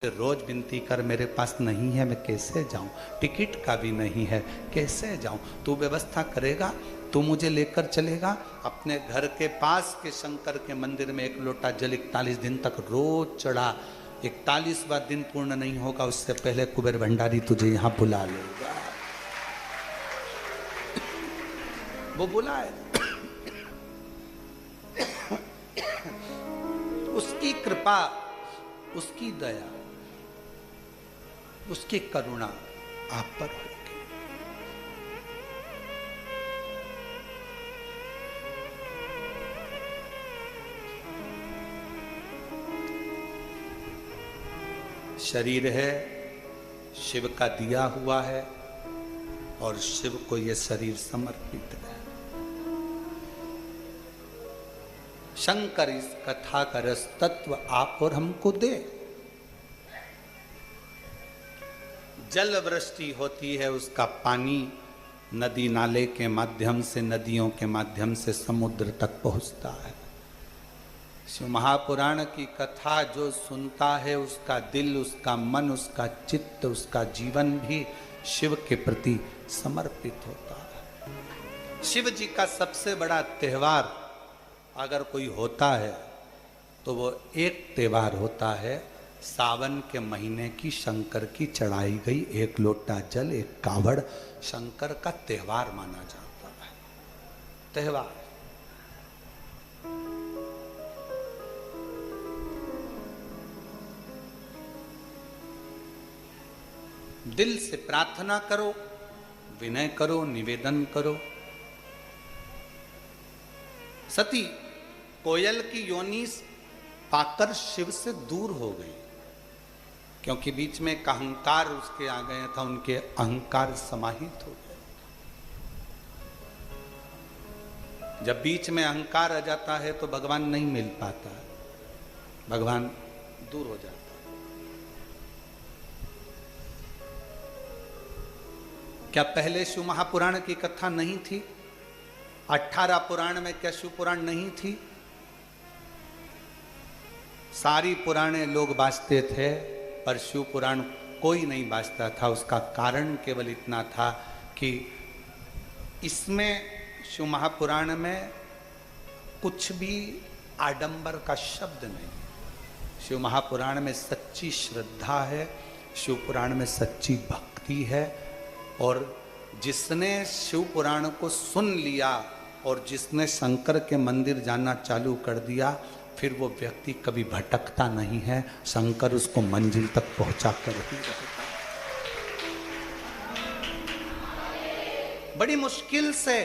रोज विनती कर, मेरे पास नहीं है, मैं कैसे जाऊं, टिकट का भी नहीं है, कैसे जाऊं। तू व्यवस्था करेगा, तू मुझे लेकर चलेगा। अपने घर के पास के शंकर के मंदिर में एक लोटा जल 41 दिन तक रोज चढ़ा। 41वां दिन पूर्ण नहीं होगा उससे पहले कुबेर भंडारी तुझे यहां बुला लेगा। वो बुलाए। उसकी कृपा, उसकी दया, उसकी करुणा आप पर होगी। शरीर है, शिव का दिया हुआ है और शिव को यह शरीर समर्पित है। शंकर इस कथा का रस तत्व आप और हमको दे। जल वृष्टि होती है, उसका पानी नदी नाले के माध्यम से, नदियों के माध्यम से समुद्र तक पहुंचता है। शिव महापुराण की कथा जो सुनता है, उसका दिल, उसका मन, उसका चित्त, उसका जीवन भी शिव के प्रति समर्पित होता है। शिव जी का सबसे बड़ा त्योहार अगर कोई होता है तो वो एक त्योहार होता है, सावन के महीने की शंकर की चढ़ाई गई एक लोटा जल, एक कावड़, शंकर का त्योहार माना जाता है। त्योहार दिल से प्रार्थना करो, विनय करो, निवेदन करो। सती कोयल की योनि पाकर शिव से दूर हो गई, क्योंकि बीच में एक अहंकार उसके आ गया था, उनके अहंकार समाहित हो गए। जब बीच में अहंकार आ जाता है तो भगवान नहीं मिल पाता, भगवान दूर हो जाता है। क्या पहले शिव महापुराण की कथा नहीं थी? 18 पुराण में क्या शिव पुराण नहीं थी? सारी पुराने लोग बाजते थे पर शिव पुराण कोई नहीं बाजता था। उसका कारण केवल इतना था कि इसमें, शिव महापुराण में कुछ भी आडंबर का शब्द नहीं। शिव महापुराण में सच्ची श्रद्धा है, शिव पुराण में सच्ची भक्ति है। और जिसने शिव पुराण को सुन लिया और जिसने शंकर के मंदिर जाना चालू कर दिया, फिर वो व्यक्ति कभी भटकता नहीं है, शंकर उसको मंजिल तक पहुंचा कर ही रहता। बड़ी मुश्किल से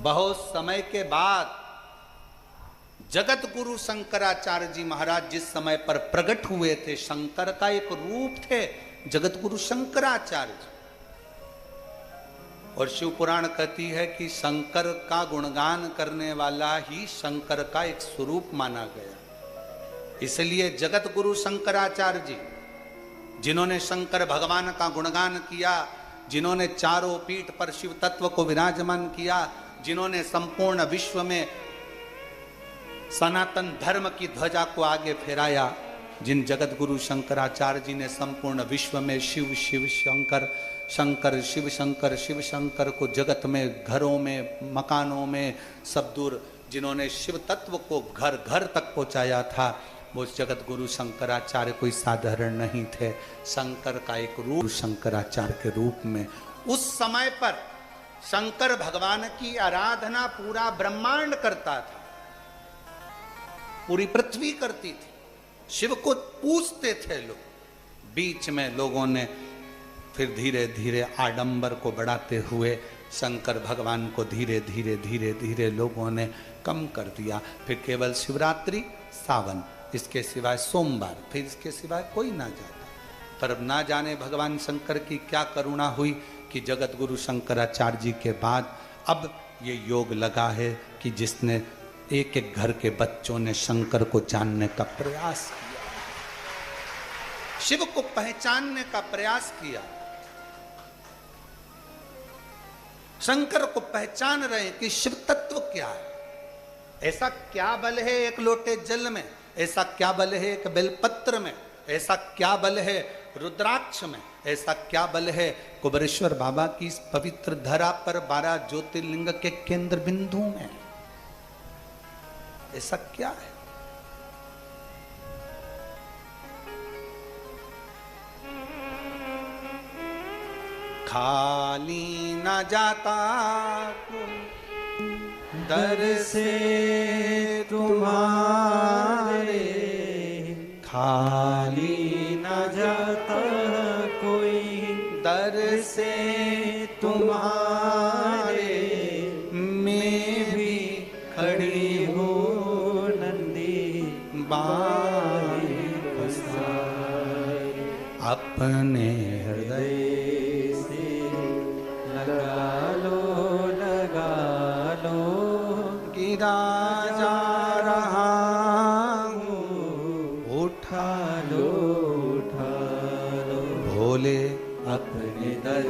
बहुत समय के बाद जगत गुरु शंकराचार्य जी महाराज जिस समय पर प्रकट हुए थे, शंकर का एक रूप थे जगत गुरु शंकराचार्य जी। और शिव पुराण कहती है कि शंकर का गुणगान करने वाला ही शंकर का एक स्वरूप माना गया। इसलिए जगत गुरु शंकराचार्य जी, जिन्होंने शंकर भगवान का गुणगान किया, जिन्होंने चारों पीठ पर शिव तत्व को विराजमान किया, जिन्होंने संपूर्ण विश्व में सनातन धर्म की ध्वजा को आगे फहराया, जिन जगत गुरु शंकराचार्य जी ने संपूर्ण विश्व में शिव शिव शंकर, शंकर शिव शंकर, शिव शंकर को जगत में, घरों में, मकानों में सब दूर, जिन्होंने शिव तत्व को घर घर तक पहुंचाया था, वो जगत गुरु शंकराचार्य कोई साधारण नहीं थे। शंकर का एक रूप शंकराचार्य के रूप में उस समय पर शंकर भगवान की आराधना पूरा ब्रह्मांड करता था, पूरी पृथ्वी करती थी। शिव को पूजते थे लोग। बीच में लोगों ने फिर धीरे धीरे आडंबर को बढ़ाते हुए शंकर भगवान को धीरे धीरे धीरे धीरे लोगों ने कम कर दिया। फिर केवल शिवरात्रि, सावन, इसके सिवाय सोमवार, फिर इसके सिवाय कोई ना जाता। पर अब ना जाने भगवान शंकर की क्या करुणा हुई कि जगत गुरु शंकराचार्य जी के बाद अब ये योग लगा है कि जिसने एक एक घर के बच्चों ने शंकर को जानने का प्रयास किया, शिव को पहचानने का प्रयास किया, शंकर को पहचान रहे कि शिव तत्व क्या है। ऐसा क्या बल है एक लोटे जल में ऐसा क्या बल है एक बेलपत्र में, ऐसा क्या बल है रुद्राक्ष में, ऐसा क्या बल है कुबेरेश्वर बाबा की इस पवित्र धरा पर 12 ज्योतिर्लिंग के केंद्र बिंदु में? ऐसा क्या है? खाली न जाता दर से तुम्हारे, खाली न जाता कोई दर से तुम्हारे, मैं भी खड़ी हूँ नंदी बाई बसाए, अपने हृदय लगा लो, गिरा जा रहा हूँ, उठा लो भोले अपने दर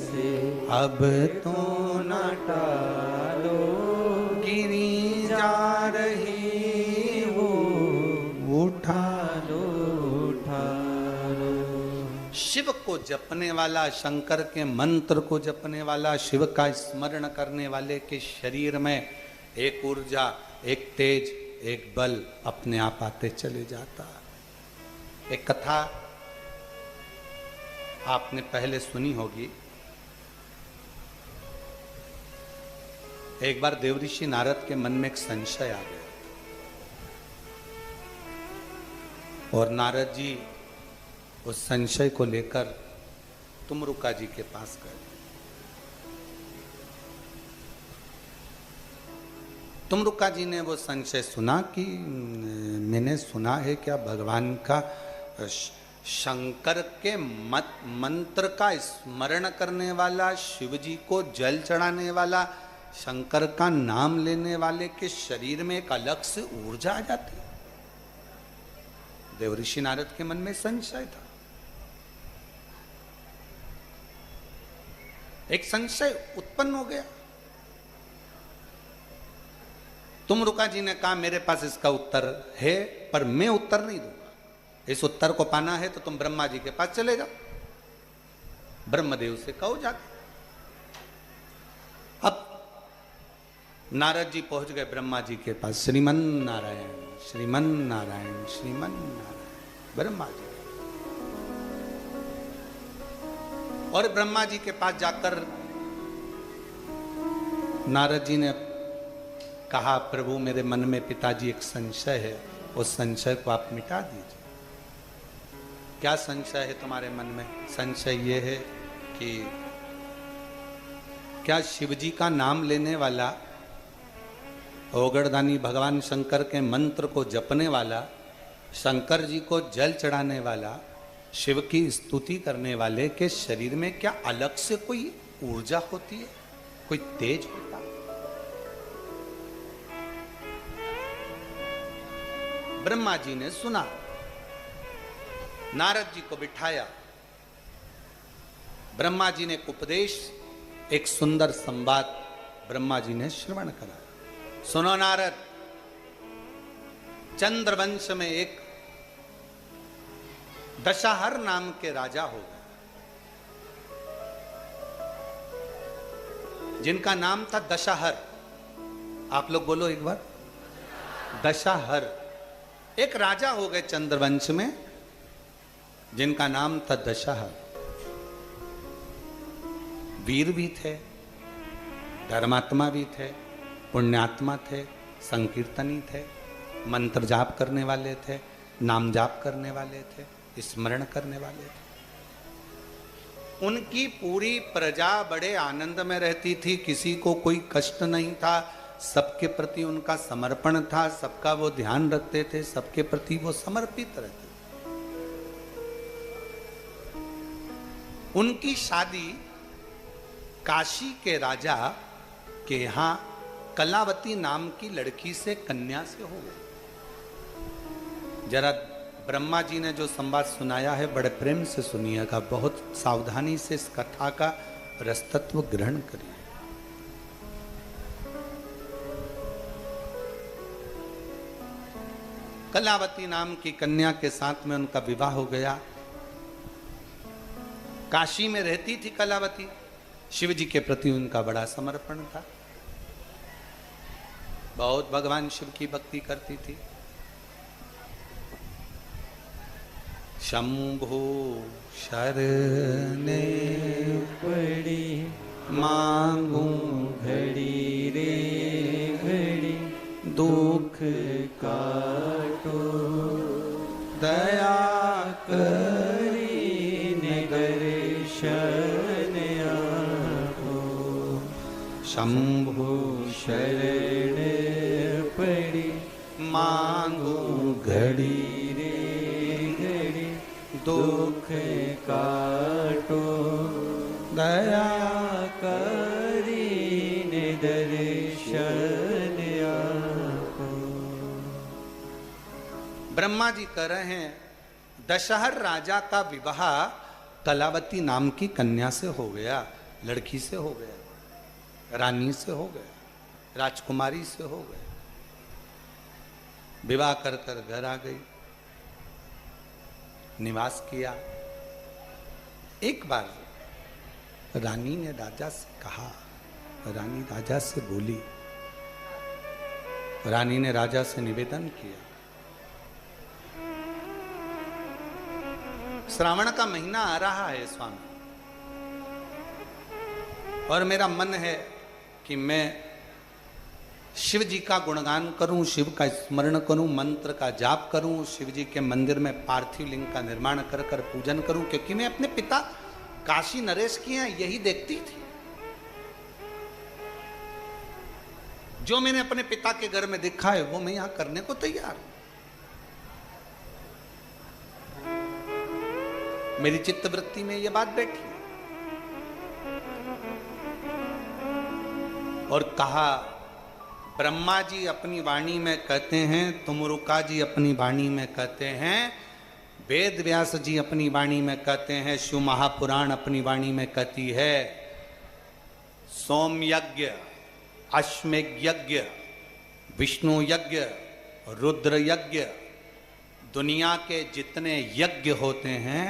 से, अब तो न टालो, गिरी जा रही हूँ, उठा लो। शिव को जपने वाला, शंकर के मंत्र को जपने वाला, शिव का स्मरण करने वाले के शरीर में एक ऊर्जा, एक तेज, एक बल अपने आप आते चले जाता। एक कथा आपने पहले सुनी होगी। एक बार देवऋषि नारद के मन में एक संशय आ गया और नारद जी उस संशय को लेकर तुमरुका जी के पास गए। तुमरुका जी ने वो संशय सुना कि मैंने सुना है क्या भगवान का शंकर के मंत्र का स्मरण करने वाला, शिव जी को जल चढ़ाने वाला, शंकर का नाम लेने वाले के शरीर में एक अलग से ऊर्जा आ जाती है। देवऋषि नारद के मन में संशय था। एक संशय उत्पन्न हो गया। तुमरुका जी ने कहा मेरे पास इसका उत्तर है, पर मैं उत्तर नहीं दूंगा। इस उत्तर को पाना है तो तुम ब्रह्मा जी के पास चले जाओ, ब्रह्मदेव से कहो जाके। अब नारद जी पहुंच गए ब्रह्मा जी के पास। श्रीमन नारायण श्रीमन नारायण श्रीमन नारायण, ब्रह्मा जी। और ब्रह्मा जी के पास जाकर नारद जी ने कहा, प्रभु मेरे मन में पिताजी एक संशय है, उस संशय को आप मिटा दीजिए। क्या संशय है तुम्हारे मन में? संशय ये है कि क्या शिव जी का नाम लेने वाला, ओगड़दानी भगवान शंकर के मंत्र को जपने वाला, शंकर जी को जल चढ़ाने वाला, शिव की स्तुति करने वाले के शरीर में क्या अलग से कोई ऊर्जा होती है, कोई तेज होता है? ब्रह्मा जी ने सुना, नारद जी को बिठाया, ब्रह्मा जी ने एक उपदेश, एक सुंदर संवाद ब्रह्मा जी ने श्रवण कराया। सुनो नारद, चंद्रवंश में एक दशहर नाम के राजा हो गए, जिनका नाम था दशहर। आप लोग बोलो एक बार, दशहर। एक राजा हो गए चंद्रवंश में जिनका नाम था दशहर। वीर भी थे, धर्मात्मा भी थे, पुण्यात्मा थे, संकीर्तनी थे, मंत्र जाप करने वाले थे, नाम जाप करने वाले थे, स्मरण करने वाले थे। उनकी पूरी प्रजा बड़े आनंद में रहती थी, किसी को कोई कष्ट नहीं था, सबके प्रति उनका समर्पण था, सबका वो ध्यान रखते थे, सबके प्रति वो समर्पित रहते थे। उनकी शादी काशी के राजा के यहाँ कलावती नाम की लड़की से, कन्या से हो गई। जरा ब्रह्मा जी ने जो संवाद सुनाया है बड़े प्रेम से सुनिएगा, बहुत सावधानी से इस कथा का रसतत्व ग्रहण करिए। कलावती नाम की कन्या के साथ में उनका विवाह हो गया। काशी में रहती थी कलावती। शिव जी के प्रति उनका बड़ा समर्पण था, बहुत भगवान शिव की भक्ति करती थी। शंभु शरणे पड़ी मांगू घड़ी रे घड़ी दुख काटो दया करी दर्शन आपो। शंभु शरण पड़ी मांगू घड़ी रे घड़ी दुख काटो दया करी दर्शन आपो। ब्रह्मा जी कह रहे हैं दशहर राजा का विवाह कलावती नाम की कन्या से हो गया, लड़की से हो गया, रानी से हो गया, राजकुमारी से हो गया। विवाह कर कर घर आ गई, निवास किया। एक बार रानी ने राजा से कहा, रानी राजा से बोली, रानी ने राजा से निवेदन किया, श्रावण का महीना आ रहा है स्वामी, और मेरा मन है कि मैं शिव जी का गुणगान करूं, शिव का स्मरण करूं, मंत्र का जाप करूं, शिव जी के मंदिर में पार्थिव लिंग का निर्माण कर कर पूजन करूं, क्योंकि मैं अपने पिता काशी नरेश की यहाँ यही देखती थी। जो मैंने अपने पिता के घर में देखा है वो मैं यहां करने को तैयार हूं। मेरी चित्तवृत्ति में यह बात बैठी और कहा, ब्रह्मा जी अपनी वाणी में कहते हैं, तुमरुका जी अपनी वाणी में कहते हैं, वेद व्यास जी अपनी वाणी में कहते हैं, शिव महापुराण अपनी वाणी में कहती है, सोम यज्ञ, अश्वमेघ यज्ञ, विष्णु यज्ञ, रुद्र यज्ञ, दुनिया के जितने यज्ञ होते हैं,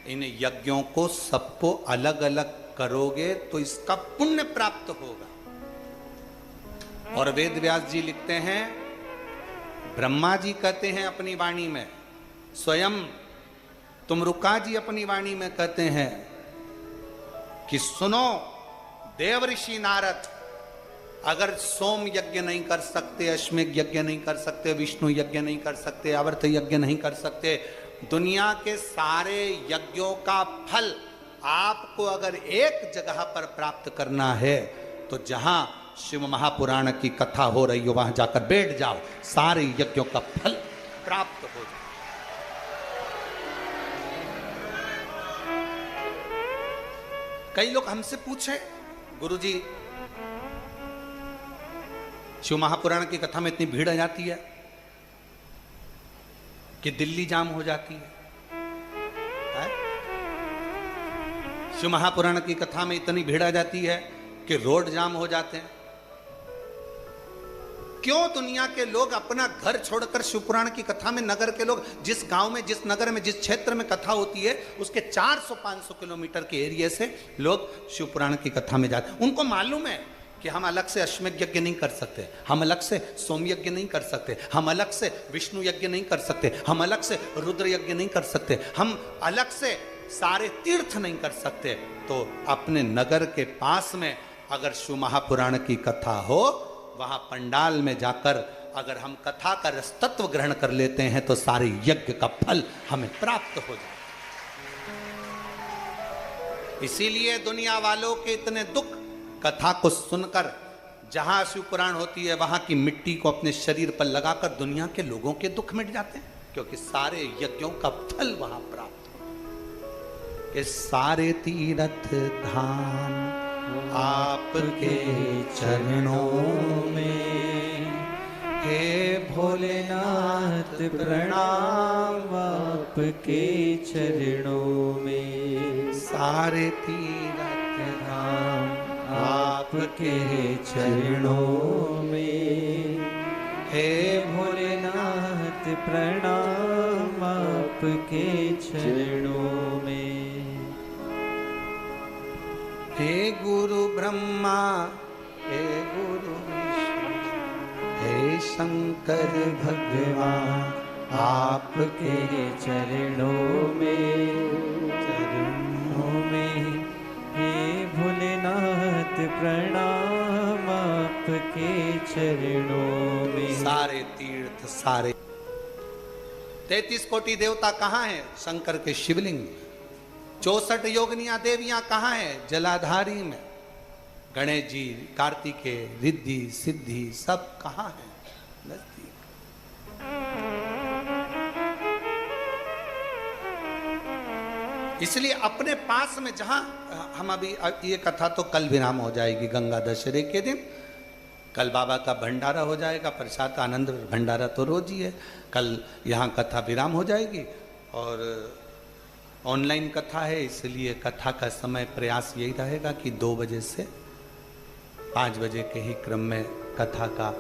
इन यज्ञों को सबको अलग अलग करोगे तो इसका पुण्य प्राप्त होगा। और वेद व्यास जी लिखते हैं, ब्रह्मा जी कहते हैं अपनी वाणी में, स्वयं तुमरुका जी अपनी वाणी में कहते हैं कि सुनो देवऋषि नारद, अगर सोम यज्ञ नहीं कर सकते, अश्वमेघ यज्ञ नहीं कर सकते, विष्णु यज्ञ नहीं कर सकते, आवर्त यज्ञ नहीं कर सकते, दुनिया के सारे यज्ञों का फल आपको अगर एक जगह पर प्राप्त करना है तो जहां शिव महापुराण की कथा हो रही हो वहां जाकर बैठ जाओ, सारे यज्ञों का फल प्राप्त हो जाए। कई लोग हमसे पूछे, गुरुजी शिव महापुराण की कथा में इतनी भीड़ आ जाती है कि दिल्ली जाम हो जाती है? शिव महापुराण की कथा में इतनी भीड़ आ जाती है कि रोड जाम हो जाते हैं। क्यों दुनिया के लोग अपना घर छोड़कर शिवपुराण की कथा में, नगर के लोग जिस गांव में, जिस नगर में, जिस क्षेत्र में कथा होती है उसके 400-500 किलोमीटर के एरिया से लोग शिवपुराण की कथा में जाते हैं। उनको मालूम है कि हम अलग से अश्वमेघ यज्ञ नहीं कर सकते, हम अलग से सोम यज्ञ नहीं कर सकते, हम अलग से विष्णु यज्ञ नहीं कर सकते, हम अलग से रुद्र यज्ञ नहीं कर सकते, हम अलग से सारे तीर्थ नहीं कर सकते। तो अपने नगर के पास में अगर शिव महापुराण की कथा हो, वहां पंडाल में जाकर अगर हम कथा का रसतत्व ग्रहण कर लेते हैं तो सारे यज्ञ का फल हमें प्राप्त हो जाए। इसीलिए दुनिया वालों के इतने दुख कथा को सुनकर, जहां शिव पुराण होती है वहां की मिट्टी को अपने शरीर पर लगाकर दुनिया के लोगों के दुख मिट जाते हैं, क्योंकि सारे यज्ञों का फल वहां प्राप्त हो। कि सारे तीर्थ धाम आपके चरणों में, हे भोलेनाथ प्रणाम आपके चरणों में, सारे तीर्थ धाम आपके चरणों में, हे भोलेनाथ प्रणाम आपके चरणों में। हे गुरु ब्रह्मा हे गुरु विष्णु हे शंकर भगवान आपके चरणों में हे भोलेनाथ प्रणाम आपके चरणों में। सारे तीर्थ सारे 33 कोटि देवता कहाँ हैं? शंकर के शिवलिंग में। 64 योगनियां देवियां कहाँ हैं? जलाधारी में। गणेश जी, कार्तिकेय, रिद्धि सिद्धि सब कहाँ हैं? नजदीक। इसलिए अपने पास में जहां हम अभी ये कथा तो कल विराम हो जाएगी गंगा दशहरे के दिन। कल बाबा का भंडारा हो जाएगा, प्रसाद आनंद भंडारा तो रोज ही है। कल यहाँ कथा विराम हो जाएगी और ऑनलाइन कथा है, इसलिए कथा का समय प्रयास यही रहेगा कि 2 बजे से 5 बजे के ही क्रम में कथा का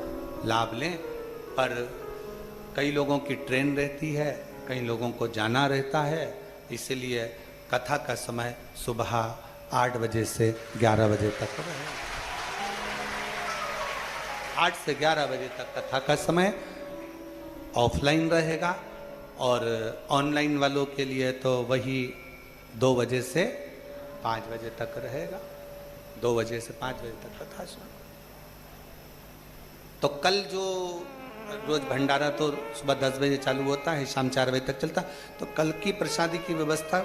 लाभ लें। पर कई लोगों की ट्रेन रहती है, कई लोगों को जाना रहता है, इसलिए कथा का समय सुबह 8 बजे से 11 बजे तक रहेगा। 8 से 11 बजे तक कथा का समय ऑफलाइन रहेगा और ऑनलाइन वालों के लिए तो वही 2 बजे से 5 बजे तक रहेगा। 2 बजे से 5 बजे तक कथा सुनो। तो कल जो रोज भंडारा तो सुबह 10 बजे चालू होता है, शाम 4 बजे तक चलता, तो कल की प्रसादी की व्यवस्था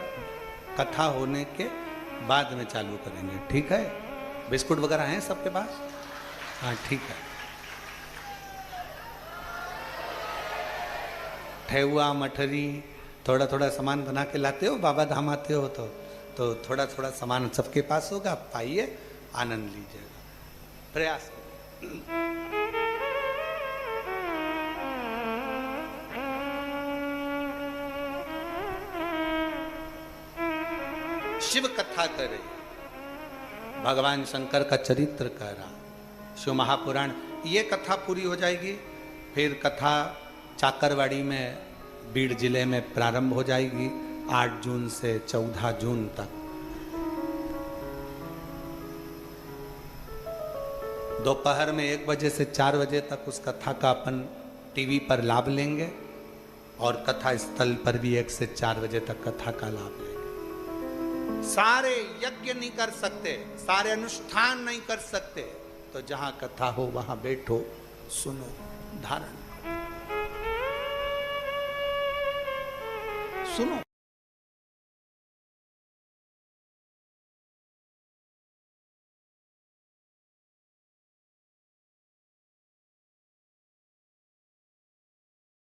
कथा होने के बाद में चालू करेंगे। ठीक है? बिस्कुट वगैरह हैं सबके पास? हाँ ठीक है। ठेहुआ मठरी थोड़ा थोड़ा सामान बना के लाते हो, बाबा धाम आते हो तो थोड़ा थोड़ा सामान सबके पास होगा, पाइए आनंद लीजिएगा। प्रयास शिव कथा करे, भगवान शंकर का चरित्र कह रहा, शिव महापुराण, ये कथा पूरी हो जाएगी। फिर कथा चाकरवाड़ी में बीड़ जिले में प्रारंभ हो जाएगी 8 जून से 14 जून तक। दोपहर में 1 बजे से 4 बजे तक उस कथा का अपन टीवी पर लाभ लेंगे और कथा स्थल पर भी 1 से 4 बजे तक कथा का लाभ लेंगे। सारे यज्ञ नहीं कर सकते, सारे अनुष्ठान नहीं कर सकते, तो जहां कथा हो वहां बैठो, सुनो, धारण सुनो।